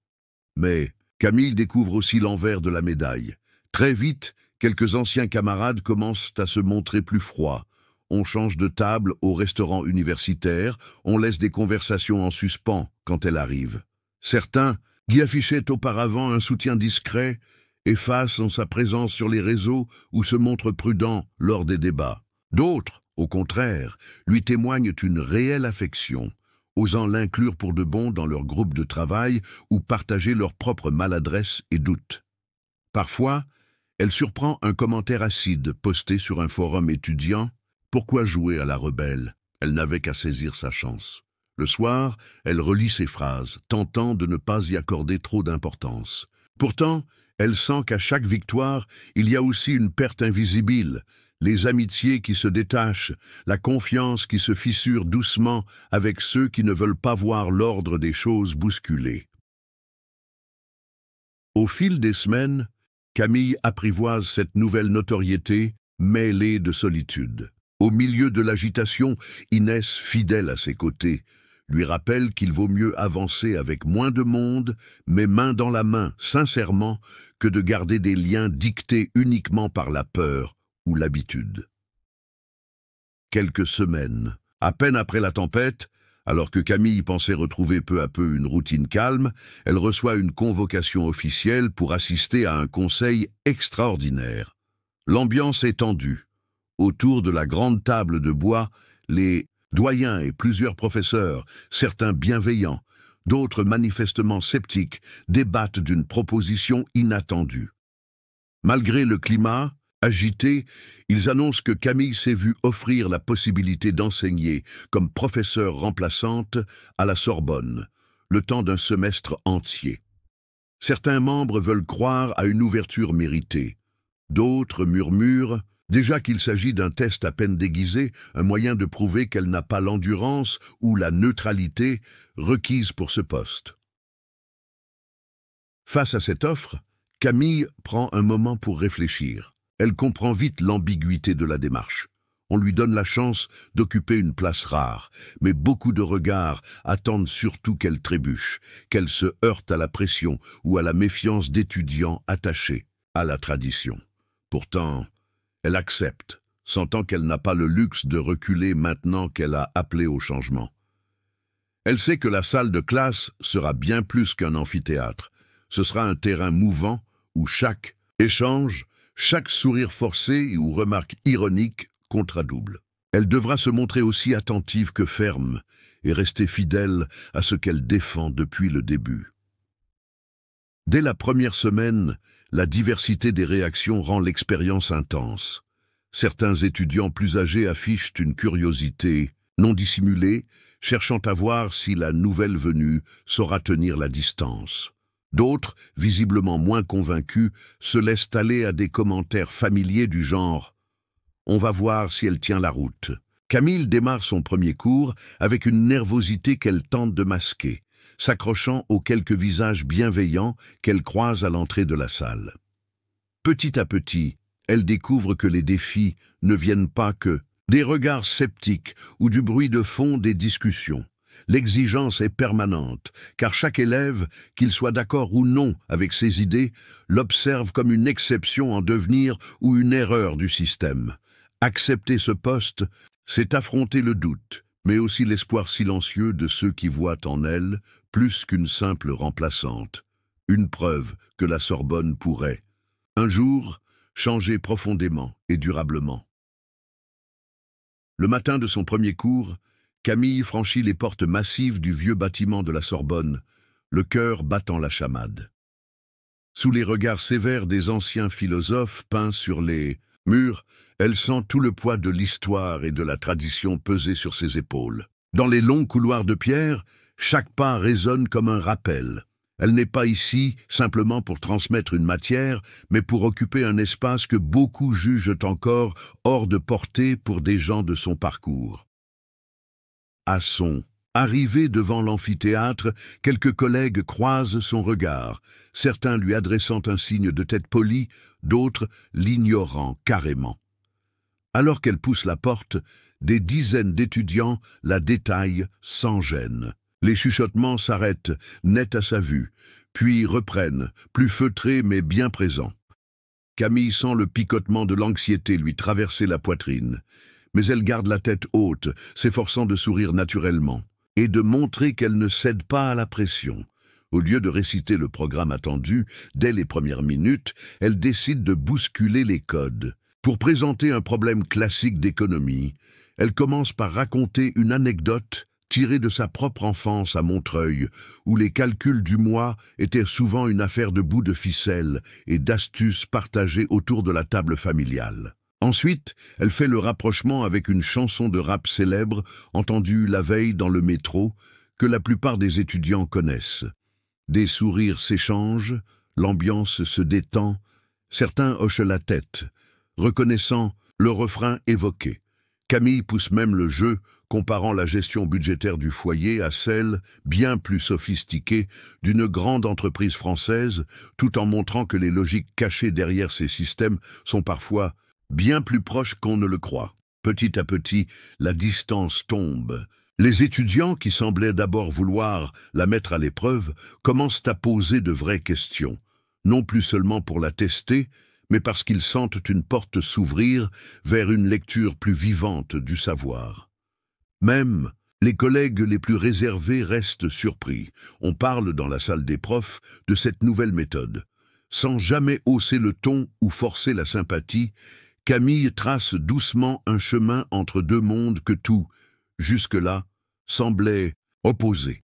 Mais Camille découvre aussi l'envers de la médaille. Très vite, quelques anciens camarades commencent à se montrer plus froids. On change de table au restaurant universitaire, on laisse des conversations en suspens quand elles arrivent. Certains, qui affichaient auparavant un soutien discret, effacent sa présence sur les réseaux ou se montrent prudents lors des débats. D'autres, au contraire, lui témoignent une réelle affection, osant l'inclure pour de bon dans leur groupe de travail ou partager leurs propres maladresses et doutes. Parfois, elle surprend un commentaire acide posté sur un forum étudiant. Pourquoi jouer à la rebelle? Elle n'avait qu'à saisir sa chance. Le soir, elle relit ses phrases, tentant de ne pas y accorder trop d'importance. Pourtant, elle sent qu'à chaque victoire, il y a aussi une perte invisible, les amitiés qui se détachent, la confiance qui se fissure doucement avec ceux qui ne veulent pas voir l'ordre des choses bousculé. Au fil des semaines, Camille apprivoise cette nouvelle notoriété mêlée de solitude. Au milieu de l'agitation, Inès, fidèle à ses côtés, lui rappelle qu'il vaut mieux avancer avec moins de monde, mais main dans la main, sincèrement, que de garder des liens dictés uniquement par la peur ou l'habitude. Quelques semaines, à peine après la tempête, alors que Camille pensait retrouver peu à peu une routine calme, elle reçoit une convocation officielle pour assister à un conseil extraordinaire. L'ambiance est tendue. Autour de la grande table de bois, les doyens et plusieurs professeurs, certains bienveillants, d'autres manifestement sceptiques, débattent d'une proposition inattendue. Malgré le climat agité, ils annoncent que Camille s'est vue offrir la possibilité d'enseigner comme professeure remplaçante à la Sorbonne, le temps d'un semestre entier. Certains membres veulent croire à une ouverture méritée. D'autres murmurent déjà qu'il s'agit d'un test à peine déguisé, un moyen de prouver qu'elle n'a pas l'endurance ou la neutralité requise pour ce poste. Face à cette offre, Camille prend un moment pour réfléchir. Elle comprend vite l'ambiguïté de la démarche. On lui donne la chance d'occuper une place rare, mais beaucoup de regards attendent surtout qu'elle trébuche, qu'elle se heurte à la pression ou à la méfiance d'étudiants attachés à la tradition. Pourtant, elle accepte, sentant qu'elle n'a pas le luxe de reculer maintenant qu'elle a appelé au changement. Elle sait que la salle de classe sera bien plus qu'un amphithéâtre. Ce sera un terrain mouvant où chaque échange, chaque sourire forcé ou remarque ironique comptera double. Elle devra se montrer aussi attentive que ferme et rester fidèle à ce qu'elle défend depuis le début. Dès la première semaine, la diversité des réactions rend l'expérience intense. Certains étudiants plus âgés affichent une curiosité non dissimulée, cherchant à voir si la nouvelle venue saura tenir la distance. D'autres, visiblement moins convaincus, se laissent aller à des commentaires familiers du genre « On va voir si elle tient la route ». Camille démarre son premier cours avec une nervosité qu'elle tente de masquer, s'accrochant aux quelques visages bienveillants qu'elle croise à l'entrée de la salle. Petit à petit, elle découvre que les défis ne viennent pas que des regards sceptiques ou du bruit de fond des discussions. L'exigence est permanente, car chaque élève, qu'il soit d'accord ou non avec ses idées, l'observe comme une exception en devenir ou une erreur du système. Accepter ce poste, c'est affronter le doute, mais aussi l'espoir silencieux de ceux qui voient en elle plus qu'une simple remplaçante. Une preuve que la Sorbonne pourrait, un jour, changer profondément et durablement. Le matin de son premier cours, Camille franchit les portes massives du vieux bâtiment de la Sorbonne, le cœur battant la chamade. Sous les regards sévères des anciens philosophes peints sur les murs, elle sent tout le poids de l'histoire et de la tradition peser sur ses épaules. Dans les longs couloirs de pierre, chaque pas résonne comme un rappel. Elle n'est pas ici simplement pour transmettre une matière, mais pour occuper un espace que beaucoup jugent encore hors de portée pour des gens de son parcours. À son arrivée devant l'amphithéâtre, quelques collègues croisent son regard, certains lui adressant un signe de tête poli, d'autres l'ignorant carrément. Alors qu'elle pousse la porte, des dizaines d'étudiants la détaillent sans gêne. Les chuchotements s'arrêtent, net à sa vue, puis reprennent, plus feutrés mais bien présents. Camille sent le picotement de l'anxiété lui traverser la poitrine, mais elle garde la tête haute, s'efforçant de sourire naturellement, et de montrer qu'elle ne cède pas à la pression. Au lieu de réciter le programme attendu, dès les premières minutes, elle décide de bousculer les codes. Pour présenter un problème classique d'économie, elle commence par raconter une anecdote tirée de sa propre enfance à Montreuil, où les calculs du mois étaient souvent une affaire de bouts de ficelle et d'astuces partagées autour de la table familiale. Ensuite, elle fait le rapprochement avec une chanson de rap célèbre, entendue la veille dans le métro, que la plupart des étudiants connaissent. Des sourires s'échangent, l'ambiance se détend, certains hochent la tête, reconnaissant le refrain évoqué. Camille pousse même le jeu, comparant la gestion budgétaire du foyer à celle, bien plus sophistiquée, d'une grande entreprise française, tout en montrant que les logiques cachées derrière ces systèmes sont parfois bien plus proches qu'on ne le croit. Petit à petit, la distance tombe. Les étudiants, qui semblaient d'abord vouloir la mettre à l'épreuve, commencent à poser de vraies questions, non plus seulement pour la tester, mais parce qu'ils sentent une porte s'ouvrir vers une lecture plus vivante du savoir. Même les collègues les plus réservés restent surpris. On parle dans la salle des profs de cette nouvelle méthode. Sans jamais hausser le ton ou forcer la sympathie, Camille trace doucement un chemin entre deux mondes que tout, jusque-là, semblait opposé.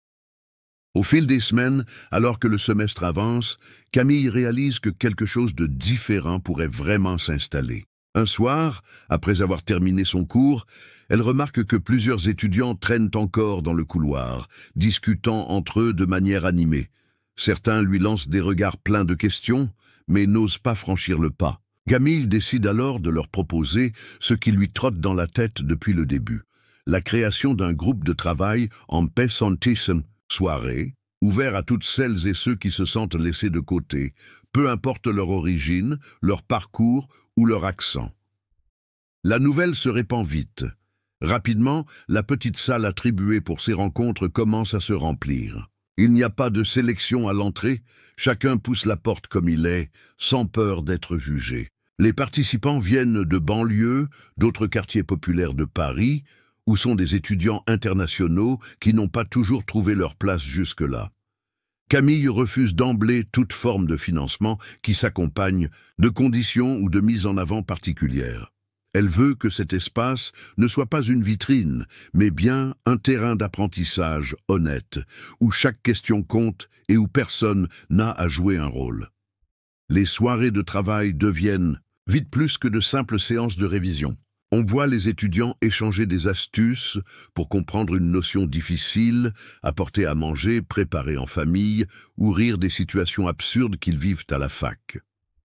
Au fil des semaines, alors que le semestre avance, Camille réalise que quelque chose de différent pourrait vraiment s'installer. Un soir, après avoir terminé son cours, elle remarque que plusieurs étudiants traînent encore dans le couloir, discutant entre eux de manière animée. Certains lui lancent des regards pleins de questions, mais n'osent pas franchir le pas. Camille décide alors de leur proposer ce qui lui trotte dans la tête depuis le début, la création d'un groupe de travail en Pesantissem, soirée, ouvert à toutes celles et ceux qui se sentent laissés de côté, peu importe leur origine, leur parcours ou leur accent. La nouvelle se répand vite. Rapidement, la petite salle attribuée pour ces rencontres commence à se remplir. Il n'y a pas de sélection à l'entrée, chacun pousse la porte comme il est, sans peur d'être jugé. Les participants viennent de banlieues, d'autres quartiers populaires de Paris, où sont des étudiants internationaux qui n'ont pas toujours trouvé leur place jusque-là. Camille refuse d'emblée toute forme de financement qui s'accompagne de conditions ou de mise en avant particulières. Elle veut que cet espace ne soit pas une vitrine, mais bien un terrain d'apprentissage honnête, où chaque question compte et où personne n'a à jouer un rôle. Les soirées de travail deviennent vite plus que de simples séances de révision. On voit les étudiants échanger des astuces pour comprendre une notion difficile, apporter à manger, préparer en famille ou rire des situations absurdes qu'ils vivent à la fac.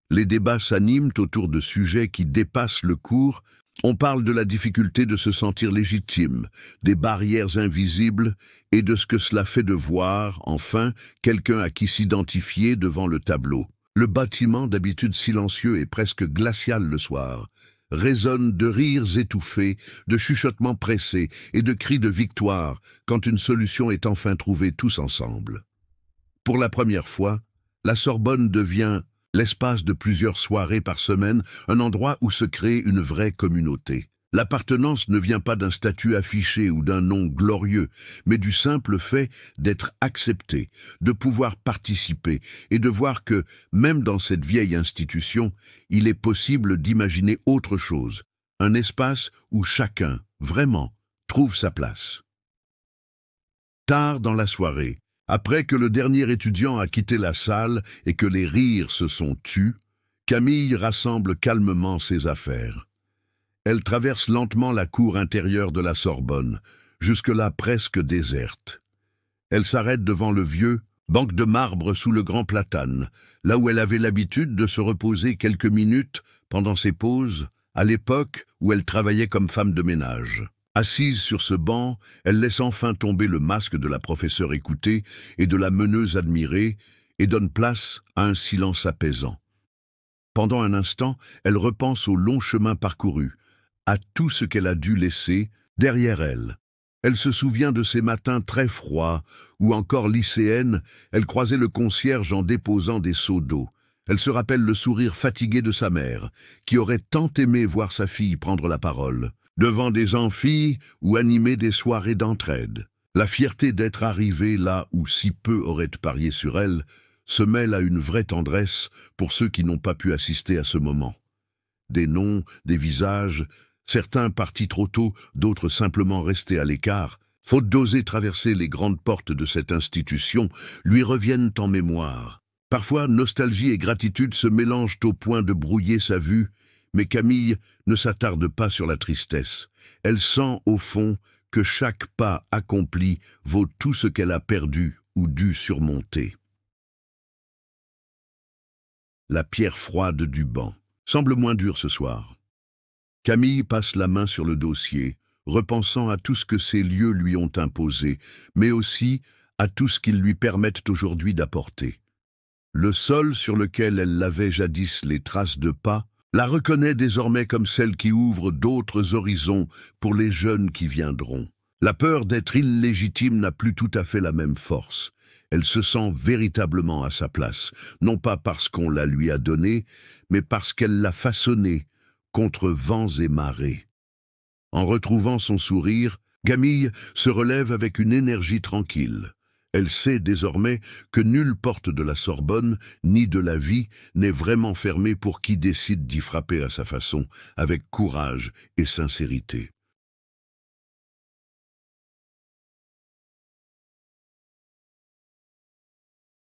Les débats s'animent autour de sujets qui dépassent le cours. On parle de la difficulté de se sentir légitime, des barrières invisibles et de ce que cela fait de voir, enfin, quelqu'un à qui s'identifier devant le tableau. Le bâtiment, d'habitude silencieux et presque glacial le soir, résonnent de rires étouffés, de chuchotements pressés et de cris de victoire quand une solution est enfin trouvée tous ensemble. Pour la première fois, la Sorbonne devient, l'espace de plusieurs soirées par semaine, un endroit où se crée une vraie communauté. L'appartenance ne vient pas d'un statut affiché ou d'un nom glorieux, mais du simple fait d'être accepté, de pouvoir participer et de voir que, même dans cette vieille institution, il est possible d'imaginer autre chose, un espace où chacun, vraiment, trouve sa place. Tard dans la soirée, après que le dernier étudiant a quitté la salle et que les rires se sont tus, Camille rassemble calmement ses affaires. Elle traverse lentement la cour intérieure de la Sorbonne, jusque-là presque déserte. Elle s'arrête devant le vieux banc de marbre sous le grand platane, là où elle avait l'habitude de se reposer quelques minutes pendant ses pauses, à l'époque où elle travaillait comme femme de ménage. Assise sur ce banc, elle laisse enfin tomber le masque de la professeure écoutée et de la meneuse admirée et donne place à un silence apaisant. Pendant un instant, elle repense au long chemin parcouru, à tout ce qu'elle a dû laisser derrière elle. Elle se souvient de ces matins très froids où, encore lycéenne, elle croisait le concierge en déposant des seaux d'eau. Elle se rappelle le sourire fatigué de sa mère, qui aurait tant aimé voir sa fille prendre la parole, devant des amphis ou animer des soirées d'entraide. La fierté d'être arrivée là où si peu auraient parié sur elle se mêle à une vraie tendresse pour ceux qui n'ont pas pu assister à ce moment. Des noms, des visages, certains partis trop tôt, d'autres simplement restés à l'écart, faute d'oser traverser les grandes portes de cette institution, lui reviennent en mémoire. Parfois, nostalgie et gratitude se mélangent au point de brouiller sa vue, mais Camille ne s'attarde pas sur la tristesse. Elle sent, au fond, que chaque pas accompli vaut tout ce qu'elle a perdu ou dû surmonter. La pierre froide du banc semble moins dure ce soir. Camille passe la main sur le dossier, repensant à tout ce que ces lieux lui ont imposé, mais aussi à tout ce qu'ils lui permettent aujourd'hui d'apporter. Le sol sur lequel elle lavait jadis les traces de pas, la reconnaît désormais comme celle qui ouvre d'autres horizons pour les jeunes qui viendront. La peur d'être illégitime n'a plus tout à fait la même force. Elle se sent véritablement à sa place, non pas parce qu'on la lui a donnée, mais parce qu'elle l'a façonnée, contre vents et marées. En retrouvant son sourire, Camille se relève avec une énergie tranquille. Elle sait désormais que nulle porte de la Sorbonne, ni de la vie, n'est vraiment fermée pour qui décide d'y frapper à sa façon, avec courage et sincérité.